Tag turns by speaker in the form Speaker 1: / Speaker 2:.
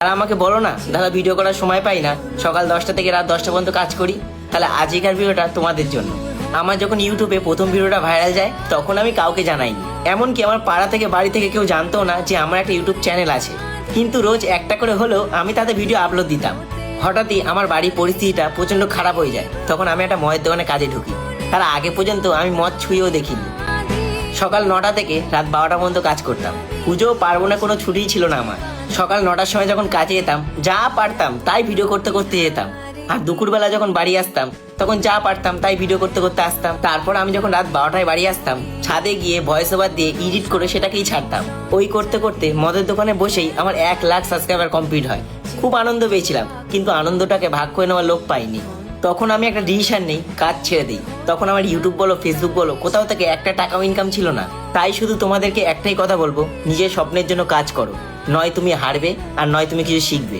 Speaker 1: আর আমাকে বলো না দাদা ভিডিও করার সময় পাই না, সকাল 10টা থেকে রাত 10টা পর্যন্ত কাজ করি। তাহলে আজকের ভিডিওটা তোমাদের জন্য। আমার যখন ইউটিউবে প্রথম ভিডিওটা ভাইরাল যায় তখন আমি কাউকে জানাইনি, এমনকি আমার পাড়া থেকে বাড়ি থেকে কেউ জানতো না যে আমার একটা ইউটিউব চ্যানেল আছে। কিন্তু রোজ একটা করে হলেও আমি তাতে ভিডিও আপলোড দিতাম। হঠাৎই আমার বাড়ির পরিস্থিতিটা প্রচন্ড খারাপ হয়ে যায়, তখন আমি একটা মদের দোকানে কাজে ঢুকি। তার আগে পর্যন্ত আমি মদ ছুঁয়েও দেখিনি। সকাল 9টা থেকে রাত 12টা পর্যন্ত কাজ করতাম। পুজো পার্বণে কোনো ছুটিই ছিল না আমার। সকাল 9টার সময় যখন কাজে যেতাম যা পারতাম তাই ভিডিও করতে করতে যেতাম, আর দুপুরবেলা যখন বাড়ি আসতাম তখন যা পারতাম তাই ভিডিও করতে করতে আসতাম। তারপর আমি যখন রাত 12টায় বাড়ি আসতাম ছাদে গিয়ে ভয়েস ওভার দিয়ে এডিট করে সেটাকেই ছাড়তাম। ওই করতে করতে মদের দোকানে বসেই আমার 1 লাখ সাবস্ক্রাইবার কমপ্লিট হয়। খুব আনন্দ পেয়েছিলাম, কিন্তু আনন্দটাকে ভাগ করে নেওয়ার লোক পাইনি। তখন আমি একটা ডিসিশন নেই, কাজ ছেড়ে দিই। তখন আমার ইউটিউব বলো ফেসবুক বলো কোথাও থেকে একটা টাকাও ইনকাম ছিল না। তাই শুধু তোমাদেরকে একটাই কথা বলবো, নিজের স্বপ্নের জন্য কাজ করো। নয় তুমি হারবে আর নয় তুমি কিছু শিখবে।